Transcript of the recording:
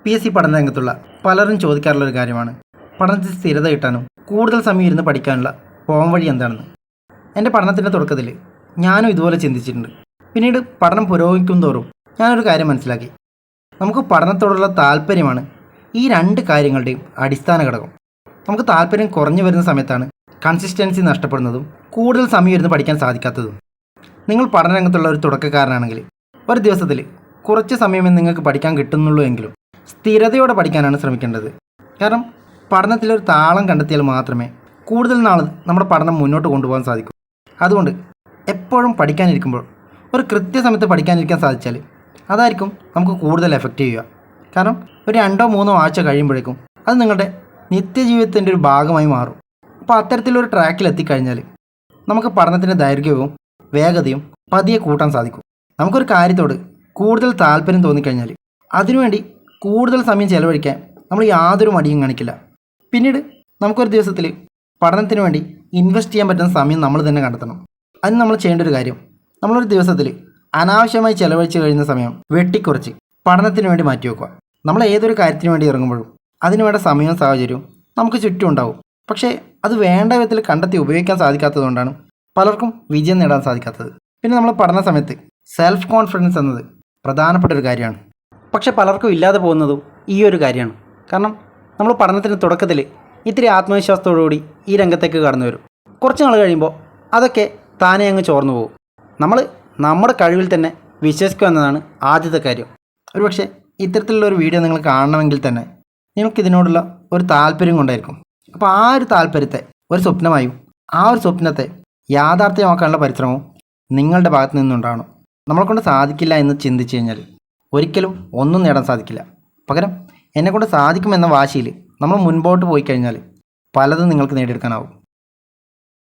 PSC പഠന രംഗത്തുള്ള പലരും ചോദിക്കാറുള്ള ഒരു കാര്യമാണ് പഠനത്തിൽ സ്ഥിരത കിട്ടാനും കൂടുതൽ സമയം ഇരുന്ന് പഠിക്കാനുള്ള പോംവഴി എന്താണെന്ന്. എൻ്റെ പഠനത്തിൻ്റെ തുടക്കത്തിൽ ഞാനും ഇതുപോലെ ചിന്തിച്ചിട്ടുണ്ട്. പിന്നീട് പഠനം പുരോഗമിക്കും തോറും ഞാനൊരു കാര്യം മനസ്സിലാക്കി. നമുക്ക് പഠനത്തോടുള്ള താല്പര്യമാണ് ഈ രണ്ട് കാര്യങ്ങളുടെയും അടിസ്ഥാന ഘടകം. നമുക്ക് താല്പര്യം കുറഞ്ഞു വരുന്ന സമയത്താണ് കൺസിസ്റ്റൻസി നഷ്ടപ്പെടുന്നതും കൂടുതൽ സമയം ഇരുന്ന് പഠിക്കാൻ സാധിക്കാത്തതും. നിങ്ങൾ പഠനരംഗത്തുള്ള ഒരു തുടക്കക്കാരനാണെങ്കിൽ ഒരു ദിവസത്തിൽ കുറച്ച് സമയമേ നിങ്ങൾക്ക് പഠിക്കാൻ കിട്ടുന്നുള്ളൂ എങ്കിലും സ്ഥിരതയോടെ പഠിക്കാനാണ് ശ്രമിക്കേണ്ടത്. കാരണം പഠനത്തിലൊരു താളം കണ്ടെത്തിയാൽ മാത്രമേ കൂടുതൽ നാൾ നമ്മുടെ പഠനം മുന്നോട്ട് കൊണ്ടുപോകാൻ സാധിക്കൂ. അതുകൊണ്ട് എപ്പോഴും പഠിക്കാനിരിക്കുമ്പോൾ ഒരു കൃത്യസമയത്ത് പഠിക്കാനിരിക്കാൻ സാധിച്ചാൽ അതായിരിക്കും നമുക്ക് കൂടുതൽ എഫക്റ്റ് ചെയ്യുക. കാരണം ഒരു 2-3 ആഴ്ച കഴിയുമ്പോഴേക്കും അത് നിങ്ങളുടെ നിത്യജീവിതത്തിൻ്റെ ഒരു ഭാഗമായി മാറും. അപ്പോൾ അത്തരത്തിലൊരു ട്രാക്കിൽ എത്തിക്കഴിഞ്ഞാൽ നമുക്ക് പഠനത്തിൻ്റെ ദൈർഘ്യവും വേഗതയും പതിയെ കൂട്ടാൻ സാധിക്കും. നമുക്കൊരു കാര്യത്തോട് കൂടുതൽ താല്പര്യം തോന്നിക്കഴിഞ്ഞാൽ അതിനുവേണ്ടി കൂടുതൽ സമയം ചെലവഴിക്കാൻ നമ്മൾ യാതൊരു മടിയും കാണിക്കില്ല. പിന്നീട് നമുക്കൊരു ദിവസത്തിൽ പഠനത്തിന് വേണ്ടി ഇൻവെസ്റ്റ് ചെയ്യാൻ പറ്റുന്ന സമയം നമ്മൾ തന്നെ കണ്ടെത്തണം. അതിന് നമ്മൾ ചെയ്യേണ്ട ഒരു കാര്യം, നമ്മളൊരു ദിവസത്തിൽ അനാവശ്യമായി ചെലവഴിച്ച് കഴിയുന്ന സമയം വെട്ടിക്കുറച്ച് പഠനത്തിന് വേണ്ടി മാറ്റിവെക്കുക. നമ്മൾ ഏതൊരു കാര്യത്തിന് വേണ്ടി ഇറങ്ങുമ്പോഴും അതിനുവേണ്ട സമയവും സാഹചര്യവും നമുക്ക് ചുറ്റും ഉണ്ടാവും. പക്ഷേ അത് വേണ്ട വിധത്തിൽ കണ്ടെത്തി ഉപയോഗിക്കാൻ സാധിക്കാത്തതുകൊണ്ടാണ് പലർക്കും വിജയം നേടാൻ സാധിക്കാത്തത്. പിന്നെ നമ്മൾ പഠന സമയത്ത് സെൽഫ് കോൺഫിഡൻസ് എന്നത് പ്രധാനപ്പെട്ട ഒരു കാര്യമാണ്. പക്ഷെ പലർക്കും ഇല്ലാതെ പോകുന്നതും ഈ ഒരു കാര്യമാണ്. കാരണം നമ്മൾ പഠനത്തിൻ്റെ തുടക്കത്തിൽ ഇത്തിരി ആത്മവിശ്വാസത്തോടുകൂടി ഈ രംഗത്തേക്ക് കടന്നു വരും. കുറച്ച് നാൾ കഴിയുമ്പോൾ അതൊക്കെ താനേ അങ്ങ് ചോർന്നു പോകും. നമ്മൾ നമ്മുടെ കഴിവിൽ തന്നെ വിശ്വസിക്കുക എന്നതാണ് ആദ്യത്തെ കാര്യം. ഒരുപക്ഷെ ഇത്തരത്തിലുള്ളൊരു വീഡിയോ നിങ്ങൾ കാണണമെങ്കിൽ തന്നെ നിങ്ങൾക്കിതിനോടുള്ള ഒരു താല്പര്യം കൊണ്ടായിരിക്കും. അപ്പോൾ ആ ഒരു താല്പര്യത്തെ ഒരു സ്വപ്നമായും ആ ഒരു സ്വപ്നത്തെ യാഥാർത്ഥ്യമാക്കാനുള്ള പരിശ്രമവും നിങ്ങളുടെ ഭാഗത്തു നിന്നുണ്ടാവണം. നമ്മളെക്കൊണ്ട് സാധിക്കില്ല എന്ന് ചിന്തിച്ചു കഴിഞ്ഞാൽ ഒരിക്കലും ഒന്നും നേടാൻ സാധിക്കില്ല. പകരം എന്നെക്കൊണ്ട് സാധിക്കുമെന്ന വാശിയിൽ നമ്മൾ മുൻപോട്ട് പോയി കഴിഞ്ഞാൽ പലതും നിങ്ങൾക്ക് നേടിയെടുക്കാനാവും.